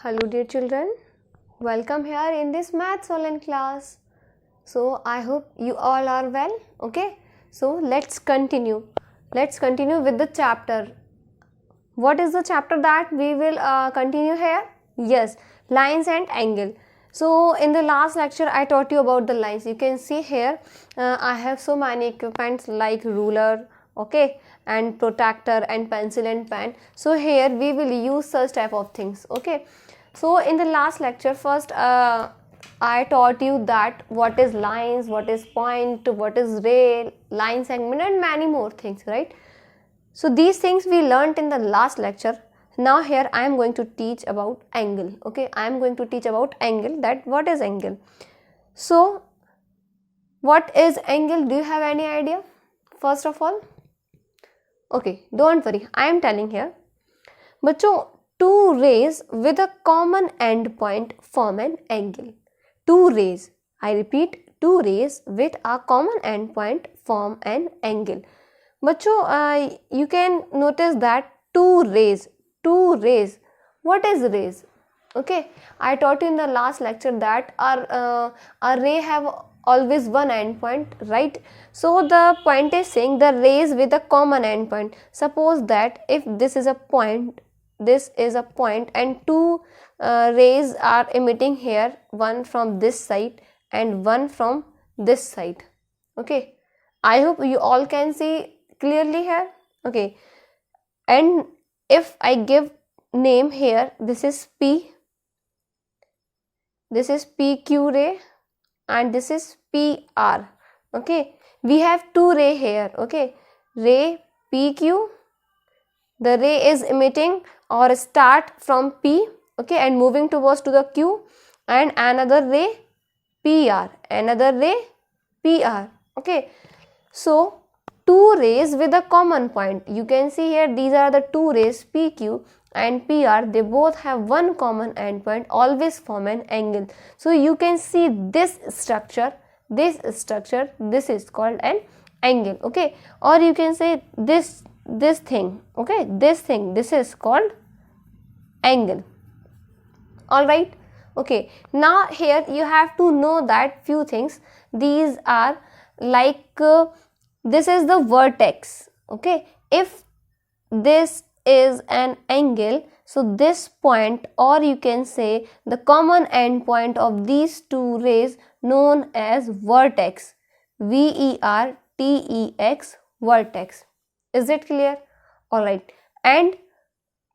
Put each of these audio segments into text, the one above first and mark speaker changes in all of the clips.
Speaker 1: Hello dear children, welcome here in this maths online class. So I hope you all are well. Okay, so let's continue with the chapter. What is the chapter that we will continue here? Yes, lines and angle. So in the last lecture I taught you about the lines. You can see here I have so many equipments like ruler, okay, and protractor and pencil and pen. So here we will use such type of things. Okay, so in the last lecture first I taught you that what is lines, what is point, what is ray, line segment and many more things, right? So these things we learnt in the last lecture. Now here I am going to teach about angle. Okay, I am going to teach about angle, that what is angle. So what is angle? Do you have any idea? First of all, okay, don't worry, I am telling here. बच्चों, two rays with a common end point form an angle. Two rays, I repeat, two rays with a common end point form an angle. बच्चों, you can notice that two rays. What is rays? Okay, I taught you in the last lecture that our ray have always one end point, right? So the point is saying the rays with a common end point. Suppose that if this is a point and two rays are emitting here, one from this side and one from this side. Okay, I hope you all can see clearly here. Okay, and if I give name here, this is P, this is PQ ray and this is PR. Okay, we have two ray here. Okay, ray PQ, the ray is emitting or start from P, okay, and moving towards to the Q, and another ray PR, okay. So two rays with a common point, you can see here these are the two rays PQ and PR, they both have one common endpoint, always form an angle. So you can see this structure, this is called an angle. Okay, or you can say this thing, okay, this is called angle. All right, okay, now here you have to know that few things. These are like this is the vertex. Okay, if this is an angle, so this point, or you can say the common end point of these two rays known as vertex, VERTEX, vertex. Is it clear? All right, and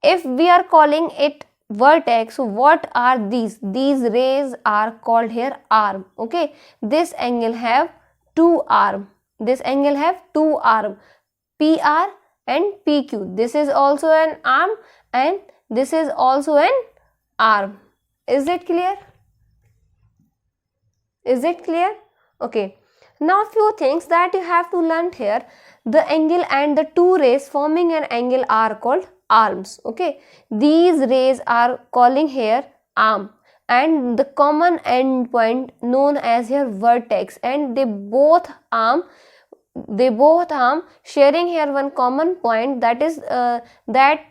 Speaker 1: if we are calling it vertex, so what are these rays are called here arm. Okay, this angle have two arm, PR and PQ. This is also an arm and this is also an arm. Is it clear? Okay, now few things that you have to learn here. The angle and the two rays forming an angle are called arms. Okay, these rays are calling here arm, and the common end point known as here vertex, and they both arm sharing here one common point, that is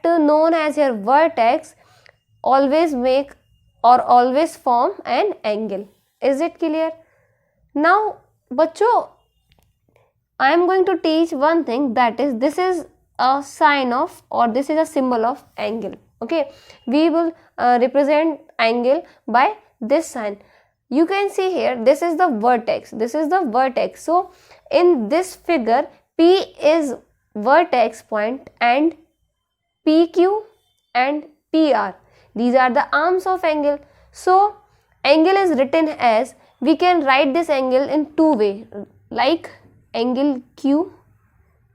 Speaker 1: known as here vertex, always make or always form an angle. Is it clear? Now bachcho, I am going to teach one thing, that is this is a sign of, or this is a symbol of angle. Okay, we will represent angle by this sign. You can see here this is the vertex, so in this figure P is vertex point and PQ and PR, these are the arms of angle. So angle is written as, we can write this angle in two ways, like angle Q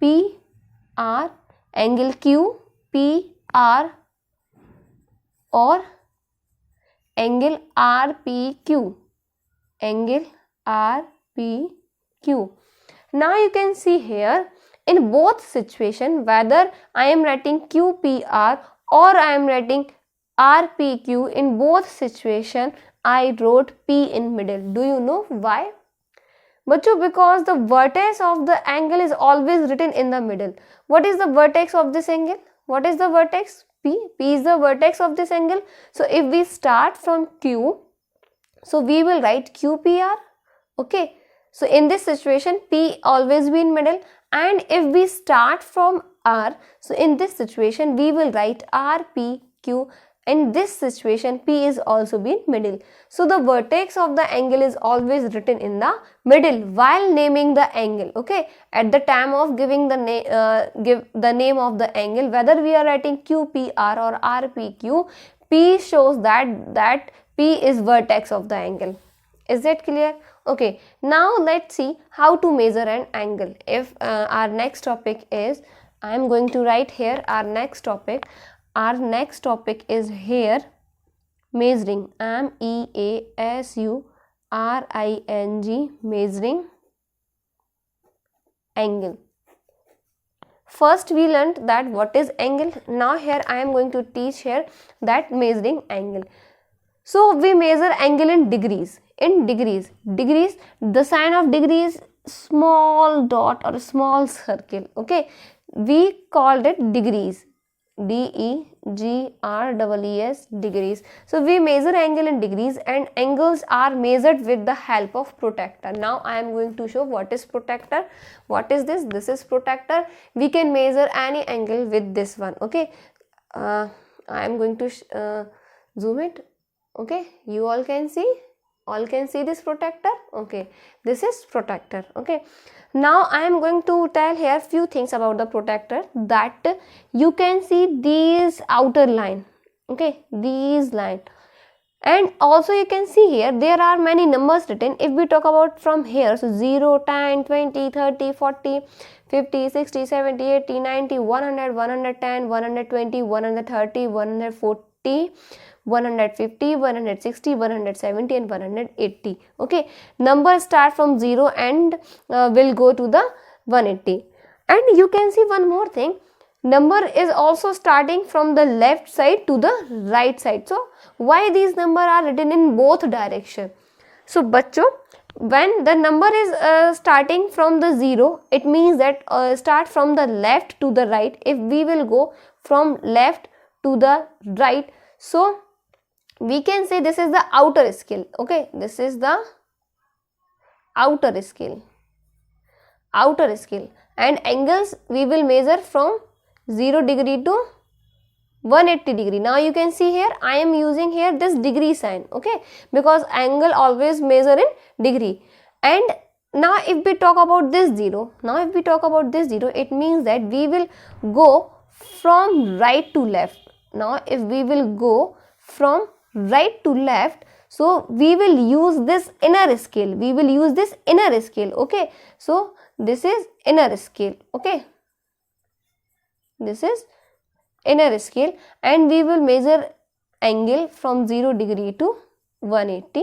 Speaker 1: P R, angle Q P R, or angle R P Q, Now you can see here in both situation, whether I am writing QPR or I am writing RPQ, in both situation I wrote P in middle. Do you know why? Bachcho, because the vertex of the angle is always written in the middle. What is the vertex of this angle? What is the vertex? P is the vertex of this angle. So if we start from Q, so we will write QPR. Okay, so in this situation P always be in middle, and if we start from R, so in this situation we will write RPQ. In this situation P is also be in middle. So the vertex of the angle is always written in the middle while naming the angle. Okay, at the time of giving the give the name of the angle, whether we are writing QPR or RPQ, P shows that P is vertex of the angle. Is that clear? Okay, now let's see how to measure an angle. If our next topic is, I am going to write here our next topic. Our next topic is here measuring, MEASURING, measuring angle. First we learnt that what is angle. Now here I am going to teach here that measuring angle. So we measure angle in degrees. In degrees, the sign of degree is small dot or small circle. Okay, we called it degrees. DEGREES, degrees. So we measure angle in degrees, and angles are measured with the help of protractor. Now I am going to show what is protractor. What is this? This is protractor. We can measure any angle with this one. Okay, I am going to zoom it. Okay, you all can see this protractor. Okay, this is protractor. Okay, now I am going to tell here few things about the protractor, that you can see these outer line. Okay, these line, and also you can see here there are many numbers written. If we talk about from here, so 0, 10, 20, 30, 40, 50, 60, 70, 80, 90, 100, 110, 120, 130, 140, 150, 160, 170 and 180. Okay, numbers start from 0 and will go to the 180. And you can see one more thing, number is also starting from the left side to the right side. So why these numbers are written in both direction? So bachcho, when the number is starting from the 0, it means that start from the left to the right. If we will go from left to the right, so we can say this is the outer scale. Okay, this is the outer scale. And angles we will measure from 0 degree to 180 degree. Now you can see here I am using here this degree sign. Okay, because angle always measure in degree. And now if we talk about this 0, it means that we will go from right to left. Now if we will go from right to left, so we will use this inner scale. Okay, so this is inner scale. Okay, this is inner scale, and we will measure angle from 0 degree to 180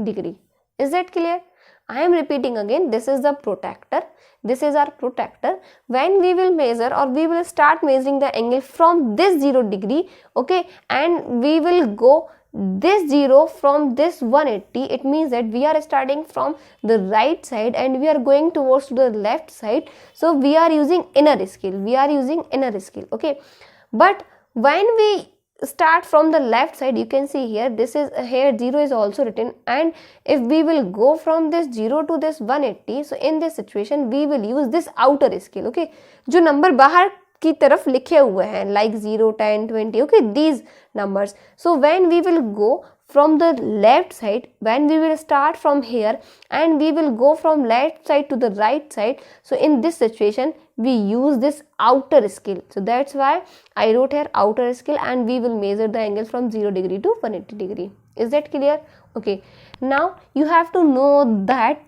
Speaker 1: degree. Is that clear? I am repeating again, this is the protractor. This is our protractor. When we will measure, or we will start measuring the angle from this 0 degree, okay, and we will go this 0 from this 180, it means that we are starting from the right side and we are going towards to the left side. So we are using inner scale. Okay, but when we start from the left side, you can see here, this is here 0 is also written, and if we will go from this 0 to this 180, so in this situation we will use this outer scale. Okay, जो number बाहर की तरफ लिखे हुए हैं, like 0, 10, 20, okay, these numbers. So when we will go from the left side, when we will start from here and we will go from left side to the right side, so in this situation we use this outer scale. So that's why I wrote here outer scale, and we will measure the angle from 0 degree to 180 degree. Is that clear? Okay, now you have to know that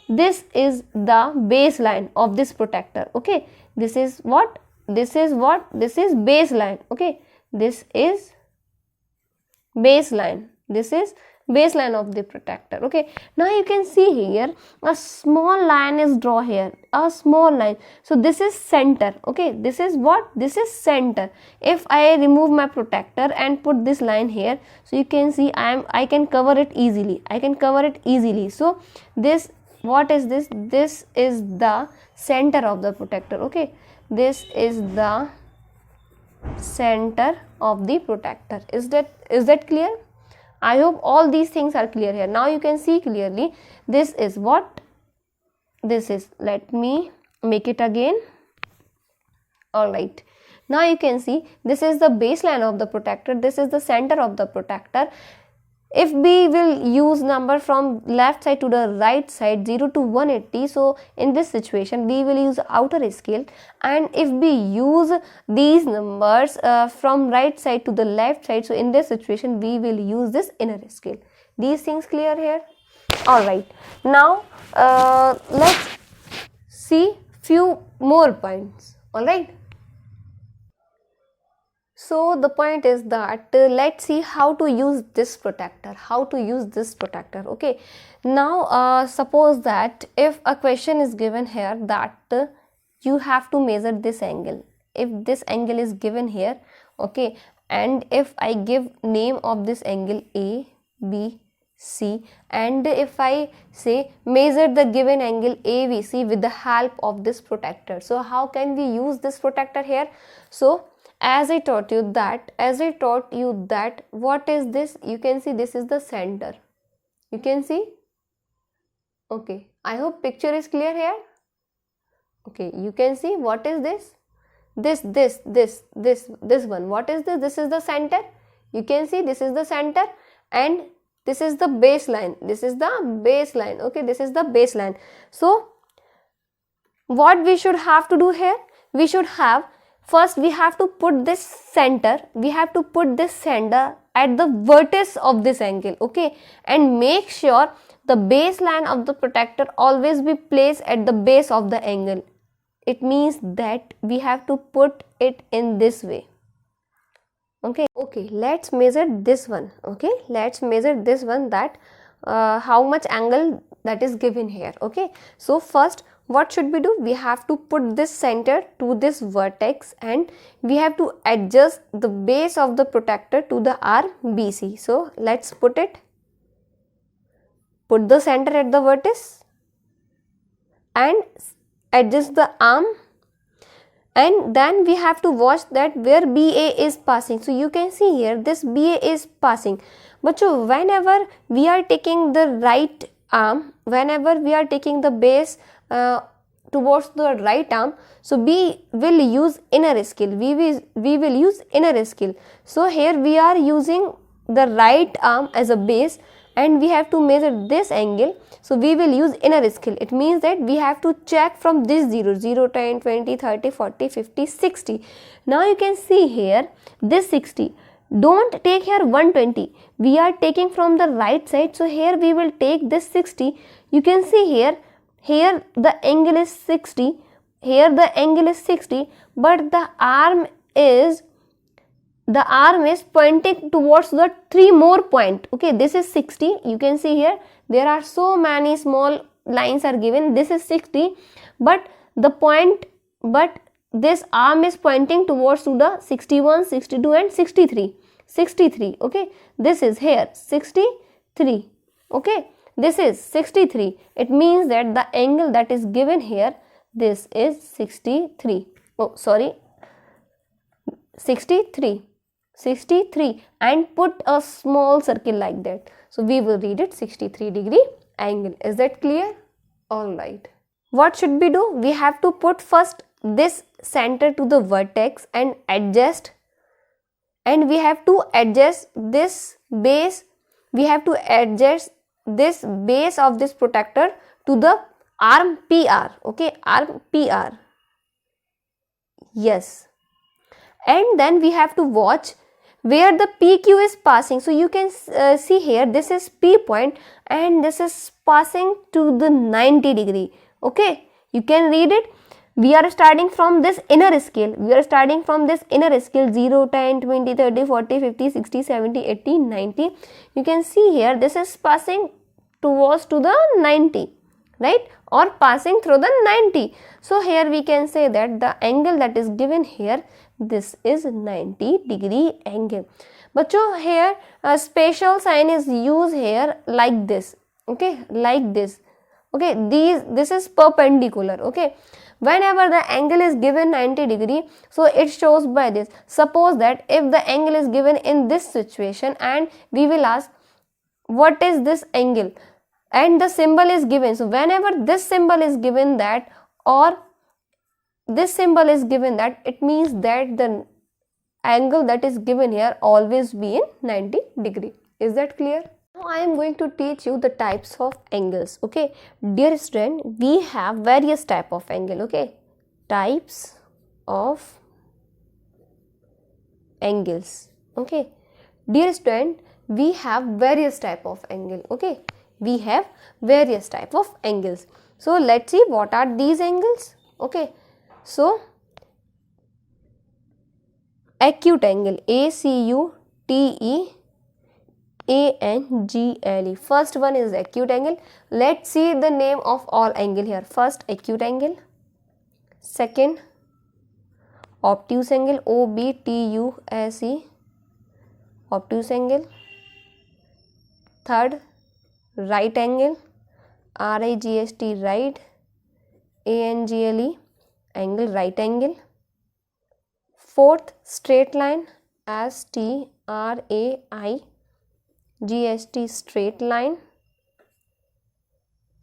Speaker 1: this is the baseline of this protractor. Okay, this is baseline. Okay, this is baseline. This is baseline of the protractor. Okay, now you can see here a small line is drawn here, a small line. So this is center. Okay, this is what? This is center. If I remove my protractor and put this line here, so you can see I can cover it easily. So this, what is this? This is the center of the protractor. Okay, this is the center of the protector. Is that clear? I hope all these things are clear here. Now you can see clearly this is what this is. Let me make it again. Alright, now you can see this is the baseline of the protector, this is the center of the protector. If we will use number from left side to the right side 0 to 180, so in this situation we will use outer scale, and if we use these numbers from right side to the left side, so in this situation we will use this inner scale. These things clear here? Alright, now let's see few more points. Alright, so the point is that let's see how to use this protector, okay. Now suppose that if a question is given here that you have to measure this angle, if this angle is given here, okay, and if I give name of this angle A, B, C, and if I say measure the given angle ABC with the help of this protector, so how can we use this protector here? So as I taught you that what is this? You can see this is the center. You can see? Okay, I hope picture is clear here. Okay, you can see what is this? This one. What is this? This is the center. You can see this is the center, and this is the baseline. This is the baseline. Okay, this is the baseline. So what we should have to do here? We should have first we have to put this center, at the vertex of this angle, okay, and make sure the baseline of the protector always be placed at the base of the angle. It means that we have to put it in this way. Okay, let's measure this one. Okay, let's measure this one, that how much angle that is given here. Okay, so first what should we do? We have to put this center to this vertex, and we have to adjust the base of the protector to the RBC. So let's put the center at the vertex and adjust the arm, and then we have to watch that where BA is passing. So you can see here this BA is passing, but so whenever we are taking the right arm, whenever we are taking the base towards the right arm, so we will use inner scale, we will use inner scale. So here we are using the right arm as a base, and we have to measure this angle, so we will use inner scale. It means that we have to check from this 0, 10, 20, 30, 40, 50, 60. Now you can see here this 60. Don't take here 120. We are taking from the right side, so here we will take this 60. You can see here the angle is 60, here the angle is 60, but the arm is pointing towards the 3 more point. Okay, this is 60. You can see here there are so many small lines are given. This is 60, but this arm is pointing towards to the 61, 62 and 63. Okay, this is here 63. Okay, this is 63. It means that the angle that is given here, this is 63. Oh, sorry, 63, and put a small circle like that. So we will read it 63-degree angle. Is that clear? Alright. What should we do? We have to put first this center to the vertex and adjust, and we have to adjust this base. We have to adjust this base of this protector to the arm PR. Okay, arm PR. Yes. And then we have to watch where the PQ is passing. So you can see here this is P point and this is passing to the 90 degree. Okay, you can read it. We are starting from this inner scale. 0, 10, 20, 30, 40, 50, 60, 70, 80, 90. You can see here this is passing towards to the 90, right, or passing through the 90. So here we can say that the angle that is given here, this is 90-degree angle. But so here a special sign is used here like this. Okay, like this. Okay, this is perpendicular. Okay, whenever the angle is given 90 degree, so it shows by this. Suppose that if the angle is given in this situation and we will ask what is this angle, and the symbol is given, so whenever this symbol is given that or this symbol is given that, it means that the angle that is given here always be in 90 degree. Is that clear? Now I am going to teach you the types of angles. Okay, dear student, we have various type of angle. Okay, types of angles. Okay, dear student, we have various type of angle. Okay, we have various type of angles. So let's see what are these angles. Okay, so acute angle, ACUTE ANGLE. First one is acute angle. Let's see the name of all angle here. First, acute angle. Second, obtuse angle, OBTUSE, obtuse angle. Third, right angle, RIGST, right, ANGLE, angle, right angle. Fourth, straight line, STRAIGST, straight line.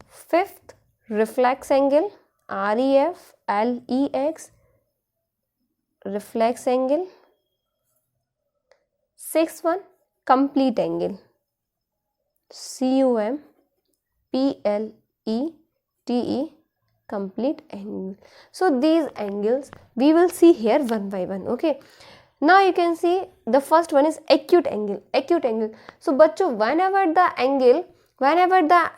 Speaker 1: Fifth, reflex angle, REFLEX, reflex angle. Sixth one, complete angle, CUMPLETE, complete angle. So these angles we will see here one by one. Okay, now you can see the first one is acute angle. Acute angle. So bachcho, whenever the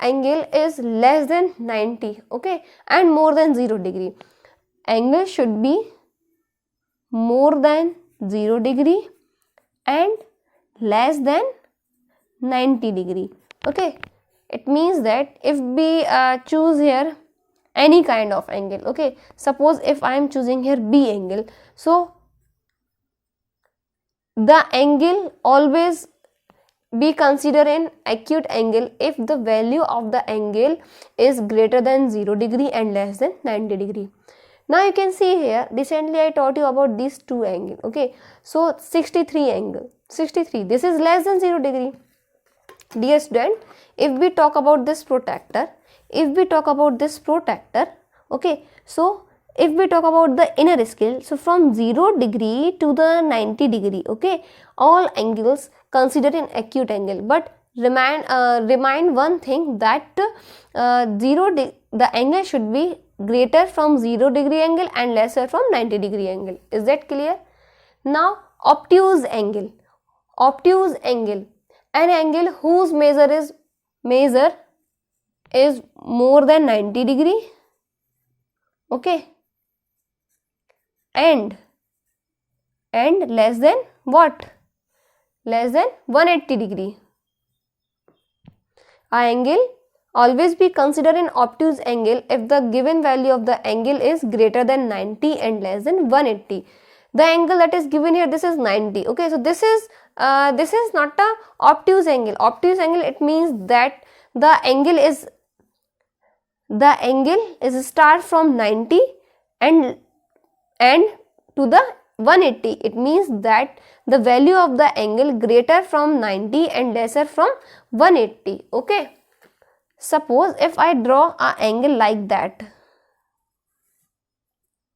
Speaker 1: angle is less than 90, okay, and more than 0 degree, angle should be more than 0 degree and less than 90 degree. Okay, it means that if we choose here any kind of angle, okay, suppose if I am choosing here B angle, so the angle always be considered an acute angle if the value of the angle is greater than 0 degree and less than 90 degree. Now you can see here, recently I taught you about these two angles. Okay, so 63 angle, 63, this is less than 0 degree. Dear student, if we talk about this protractor, okay, so if we talk about the inner scale, so from 0 degree to the 90 degree, okay, all angles considered an acute angle. But remind one thing that the angle should be greater from 0 degree angle and lesser from 90 degree angle. Is that clear? Now obtuse angle, an angle whose measure is more than 90 degree, okay, and less than what? Less than 180 degree. A angle always be considered an obtuse angle if the given value of the angle is greater than 90 and less than 180. The angle that is given here, this is 90. Okay, so this is not a obtuse angle. Obtuse angle, it means that the angle is start from 90 and to the 180. It means that the value of the angle greater from 90 and lesser from 180. Okay, suppose if I draw an angle like that,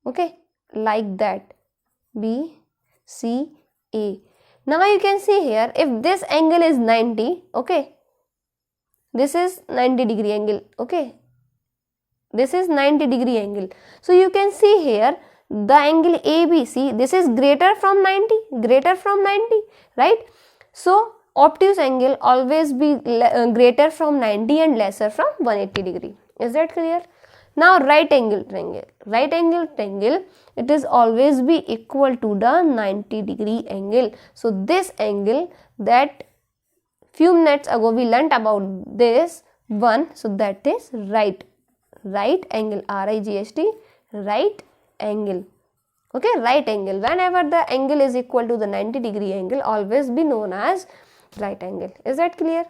Speaker 1: okay, like that, B C A. Now you can see here, if this angle is 90, okay, this is 90 degree angle, okay, this is 90 degree angle. So you can see here the angle ABC, this is greater from 90, right? So obtuse angle always be greater from 90 and lesser from 180 degree. Is that clear? Now right angle triangle, it is always be equal to the 90 degree angle. So this angle that few minutes ago we learnt about this one, so that is right angle, RIGST, right angle. Okay, right angle, whenever the angle is equal to the 90 degree angle, always be known as right angle. Is that clear?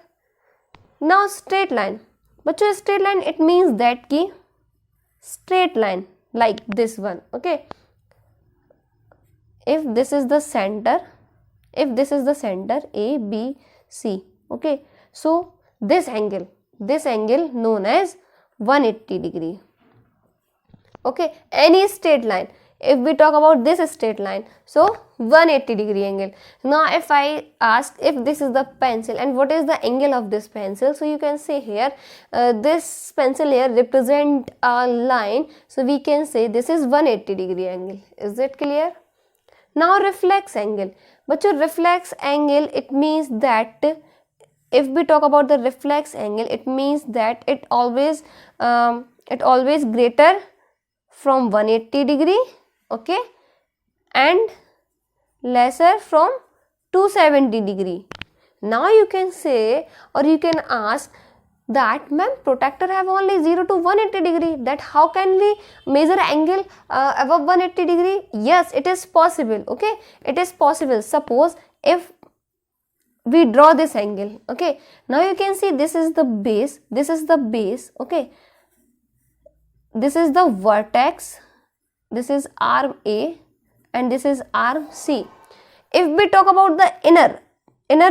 Speaker 1: Now straight line. But straight line, it means that ki straight line, like this one. Okay, if this is the center, if this is the center A, B, C, okay, so this angle known as 180 degree. Okay, any straight line, if we talk about this straight line, so 180 degree angle. Now if I ask if this is the pencil and what is the angle of this pencil, so you can say here this pencil here represent a line, so we can say this is 180 degree angle. Is it clear? Now reflex angle. But your reflex angle, it means that if we talk about the reflex angle, it means that it always greater from 180 degree, okay, and lesser from 270 degree. Now you can say, or you can ask that, ma'am, protractor have only 0 to 180 degree, that how can we measure angle above 180 degree? Yes, it is possible. Okay, it is possible. Suppose if we draw this angle, okay, now you can see this is the base, okay, this is the vertex, this is arm A and this is arm C. If we talk about the inner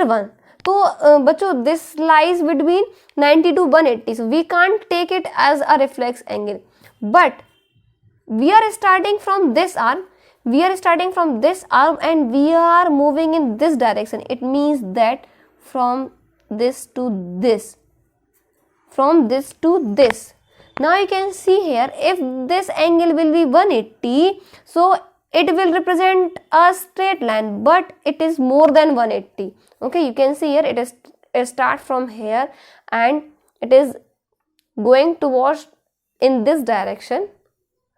Speaker 1: one, so बच्चों this lies between 90 to 180, so we can't take it as a reflex angle, but we are starting from this arm, and we are moving in this direction. It means that from this to this, now you can see here, if this angle will be 180, so it will represent a straight line, but it is more than 180. Okay, you can see here it start from here and it is going towards in this direction,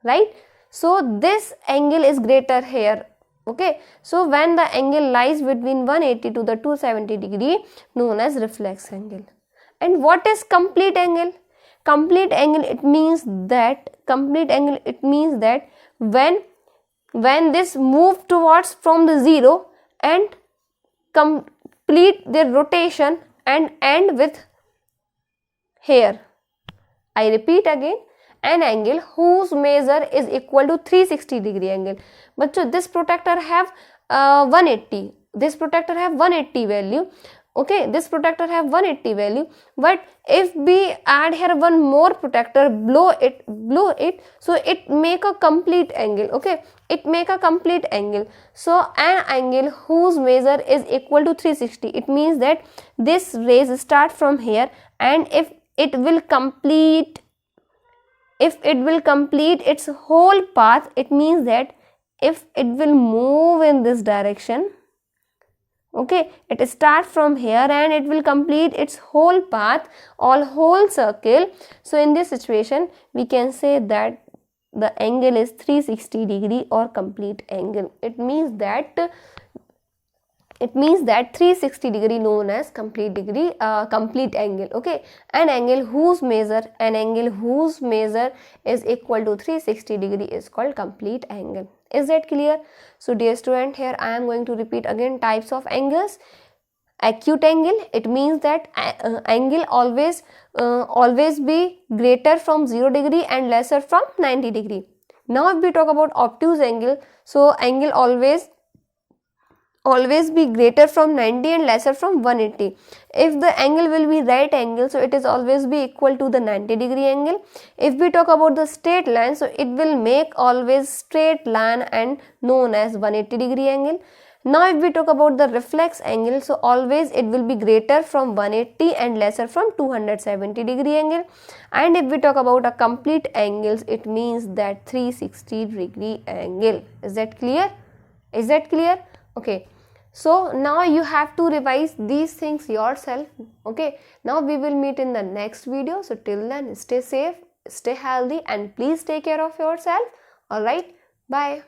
Speaker 1: right? So this angle is greater here. Okay, so when the angle lies between 180 to the 270 degree, known as reflex angle. And what is complete angle? Complete angle, it means that when this move towards from the 0 and complete their rotation and end with here. I repeat again, an angle whose measure is equal to 360 degree angle. But so this protractor have 180. This protractor have 180 value. Okay, this protractor have 180 value. But if we add here one more protractor, blow it, so it make a complete angle. Okay, it make a complete angle. So an angle whose measure is equal to 360. It means that this rays start from here, and if it will complete its whole path, it means that if it will move in this direction, okay, it start from here and it will complete its whole path, whole circle. So in this situation we can say that the angle is 360 degree or complete angle. It means that 360 degree known as complete angle. Okay, an angle whose measure is equal to 360 degree is called complete angle. Is that clear? So dear student, here I am going to repeat again types of angles. Acute angle, it means that angle always be greater from 0 degree and lesser from 90 degree. Now if we talk about obtuse angle, so angle always be greater from 90 and lesser from 180. If the angle will be right angle, so it is always be equal to the 90 degree angle. If we talk about the straight line, so it will make always straight line and known as 180 degree angle. Now if we talk about the reflex angle, so always it will be greater from 180 and lesser from 270 degree angle. And if we talk about a complete angles, it means that 360 degree angle. Is that clear? Okay, so now you have to revise these things yourself. Okay, now we will meet in the next video. So till then, stay safe, stay healthy, and please take care of yourself. All right, bye.